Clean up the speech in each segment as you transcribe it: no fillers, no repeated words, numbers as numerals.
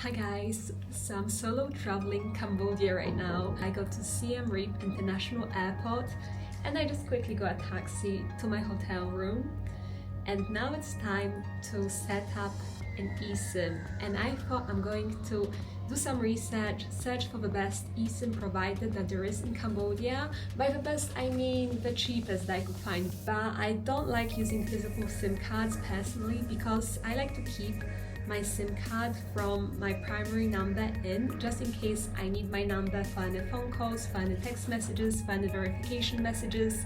Hi guys, so I'm solo traveling Cambodia right now. I go to Siem Reap International Airport and I just quickly got a taxi to my hotel room. And now it's time to set up an eSIM, and I thought I'm going to do some research, search for the best eSIM provider that there is in Cambodia. By the best I mean the cheapest that I could find, but I don't like using physical SIM cards personally because I like to keep my SIM card from my primary number in, just in case I need my number for any phone calls, for any text messages, for any verification messages.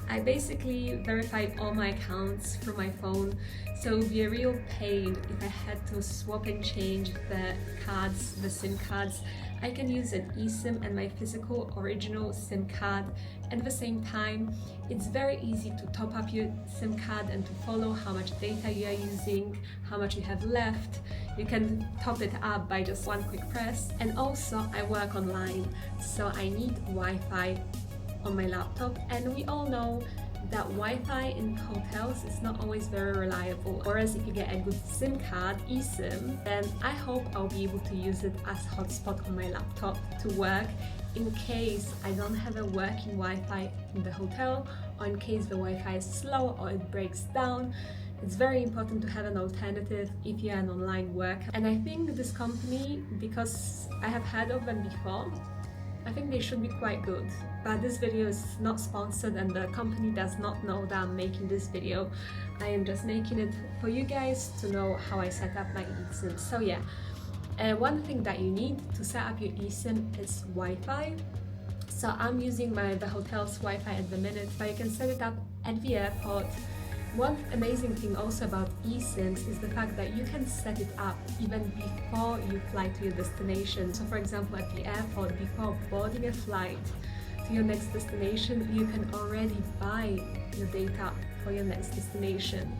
I basically verified all my accounts through my phone, so it would be a real pain if I had to swap and change the cards, the SIM cards. I can use an eSIM and my physical original SIM card at the same time. It's very easy to top up your SIM card and to follow how much data you are using, how much you have left. You can top it up by just one quick press. And also I work online, so I need Wi-Fi on my laptop, and we all know that Wi-Fi in hotels is not always very reliable, whereas if you get a good SIM card, eSIM, then I hope I'll be able to use it as hotspot on my laptop to work in case I don't have a working Wi-Fi in the hotel, or in case the Wi-Fi is slow or it breaks down. It's very important to have an alternative if you're an online worker. And I think this company, because I have heard of them before, I think they should be quite good, but this video is not sponsored and the company does not know that I'm making this video. I am just making it for you guys to know how I set up my eSIM. So yeah, one thing that you need to set up your eSIM is Wi-Fi. So I'm using the hotel's Wi-Fi at the minute, but you can set it up at the airport. One amazing thing also about eSIMs is the fact that you can set it up even before you fly to your destination. So for example, at the airport, before boarding a flight to your next destination, you can already buy your data for your next destination.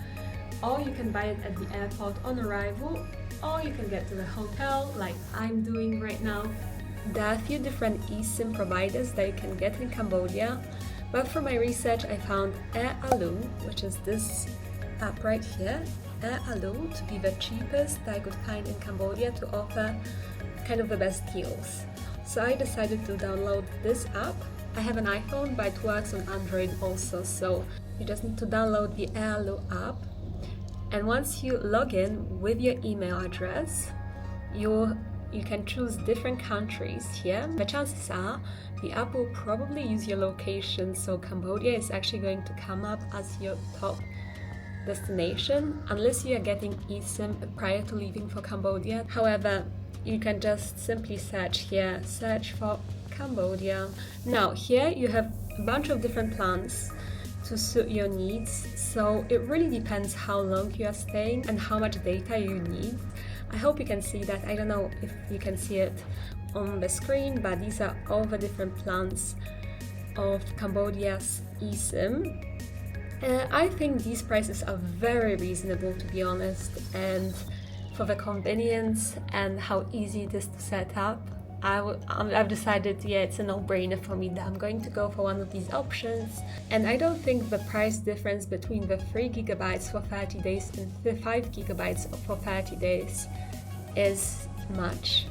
Or you can buy it at the airport on arrival, or you can get to the hotel like I'm doing right now. There are a few different eSIM providers that you can get in Cambodia. But for my research, I found Airalo, which is this app right here, Airalo, to be the cheapest that I could find in Cambodia to offer kind of the best deals. So I decided to download this app. I have an iPhone, but it works on Android also, so you just need to download the Airalo app. And once you log in with your email address, you can choose different countries here. The chances are the app will probably use your location, so Cambodia is actually going to come up as your top destination unless you are getting eSIM prior to leaving for Cambodia. However, you can just simply search here, search for Cambodia. Now here you have a bunch of different plans to suit your needs, so it really depends how long you are staying and how much data you need. I hope you can see that. I don't know if you can see it on the screen, but these are all the different plans of Cambodia's eSIM. I think these prices are very reasonable, to be honest, and for the convenience and how easy it is to set up, I've decided, yeah, it's a no-brainer for me that I'm going to go for one of these options. And I don't think the price difference between the 3 gigabytes for 30 days and the 5 gigabytes for 30 days is much.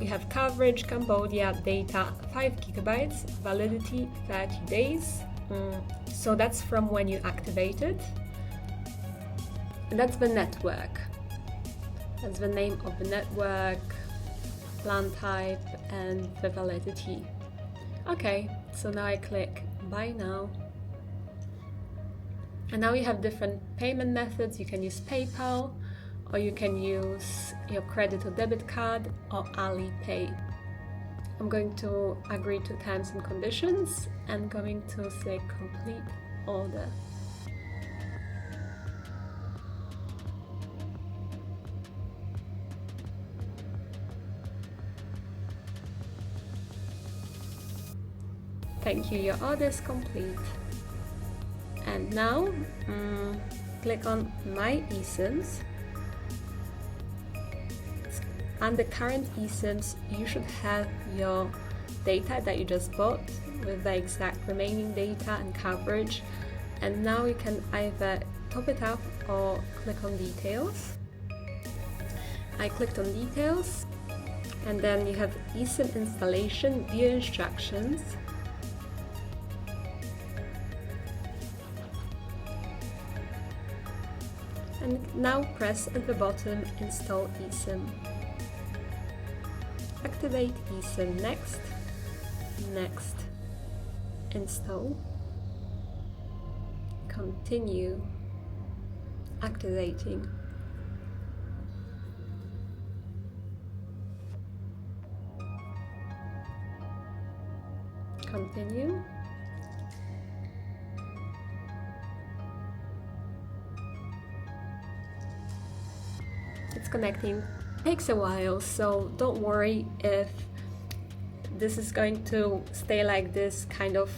You have coverage, Cambodia, data, 5 gigabytes, validity 30 days. So that's from when you activate it. And that's the network. That's the name of the network, plan type, and the validity. Okay, so now I click buy now. And now you have different payment methods. You can use PayPal, or you can use your credit or debit card, or Alipay. I'm going to agree to terms and conditions and going to say complete order. Thank you, your order is complete. And now click on My eSIMs. Under current eSIMs, you should have your data that you just bought with the exact remaining data and coverage. And now you can either top it up or click on details. I clicked on details, and then you have eSIM installation, view instructions. And now press at the bottom install eSIM. Activate eSIM, next, next, install, continue, activating. Continue. It's connecting. Takes a while, so don't worry if this is going to stay like this, kind of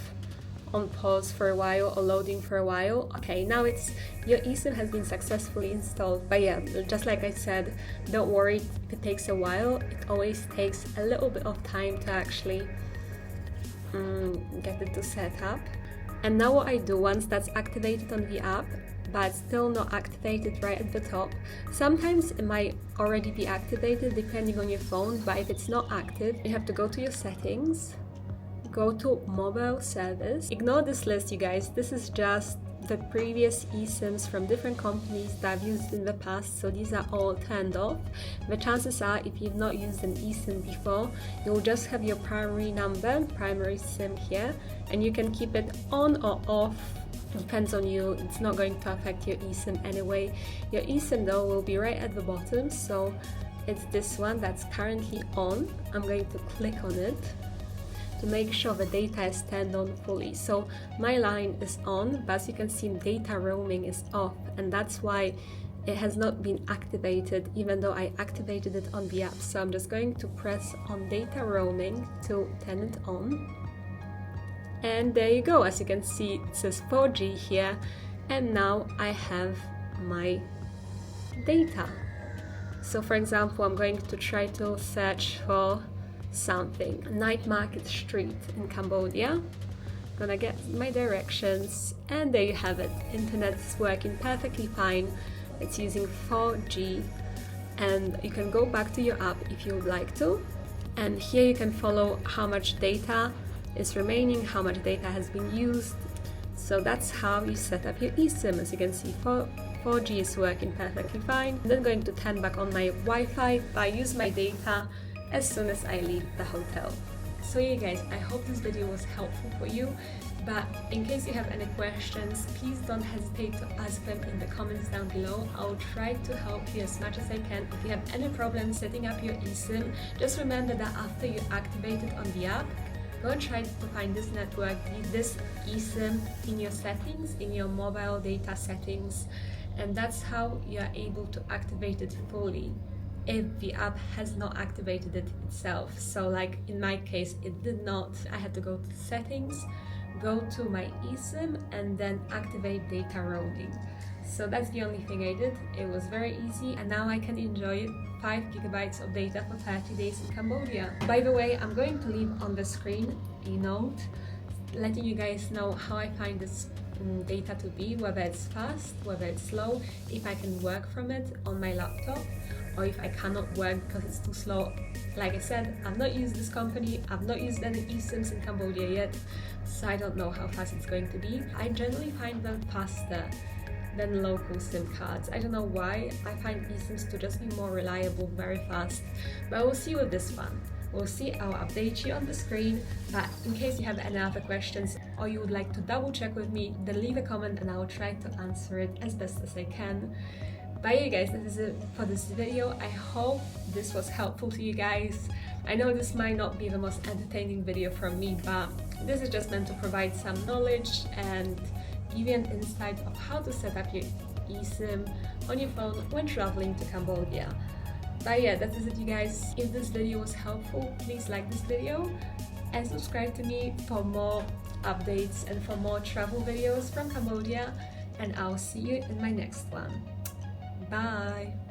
on pause for a while or loading for a while. Okay, now your eSIM has been successfully installed. But yeah, just like I said, don't worry if it takes a while. It always takes a little bit of time to actually get it to set up. And now what I do, once that's activated on the app, but still not activated right at the top, sometimes it might already be activated depending on your phone, but if it's not active, you have to go to your settings, go to mobile service. Ignore this list, you guys. This is just the previous eSIMs from different companies that I've used in the past, so these are all turned off. The chances are, if you've not used an eSIM before, you'll just have your primary number, primary SIM here, and you can keep it on or off. Depends on you. It's not going to affect your eSIM anyway. Your eSIM though will be right at the bottom, so it's this one that's currently on. I'm going to click on it to make sure the data is turned on fully. So my line is on, but as you can see, data roaming is off, and that's why it has not been activated even though I activated it on the app. So I'm just going to press on data roaming to turn it on. And there you go. As you can see, it says 4G here, and now I have my data. So for example, I'm going to try to search for something, Night Market Street in Cambodia. Gonna get my directions, and there you have it. Internet's working perfectly fine. It's using 4G, and you can go back to your app if you would like to, and here you can follow how much data is remaining, how much data has been used. So that's how you set up your eSIM. As you can see, 4G is working perfectly fine. I'm then going to turn back on my Wi-Fi, but I use my data as soon as I leave the hotel. So yeah guys, I hope this video was helpful for you, but in case you have any questions, please don't hesitate to ask them in the comments down below. I'll try to help you as much as I can. If you have any problems setting up your eSIM, just remember that after you activate it on the app, go and try to find this network, this eSIM in your settings, in your mobile data settings, and that's how you are able to activate it fully if the app has not activated it itself. So like in my case, it did not. I had to go to settings, go to my eSIM, and then activate data roaming. So that's the only thing I did. It was very easy, and now I can enjoy 5 GB of data for 30 days in Cambodia. By the way, I'm going to leave on the screen a note letting you guys know how I find this data to be, whether it's fast, whether it's slow, if I can work from it on my laptop, or if I cannot work because it's too slow. Like I said, I've not used this company, I've not used any eSIMs in Cambodia yet, so I don't know how fast it's going to be. I generally find them faster than local SIM cards. I don't know why. I find eSIMs to just be more reliable, very fast. But we'll see with this one. We'll see. I'll update you on the screen. But in case you have any other questions or you would like to double check with me, then leave a comment and I'll try to answer it as best as I can. But yeah guys, this is it for this video. I hope this was helpful to you guys. I know this might not be the most entertaining video from me, but this is just meant to provide some knowledge and give you an insight of how to set up your eSIM on your phone when traveling to Cambodia. But yeah, that is it you guys. If this video was helpful, please like this video and subscribe to me for more updates and for more travel videos from Cambodia, and I'll see you in my next one. Bye!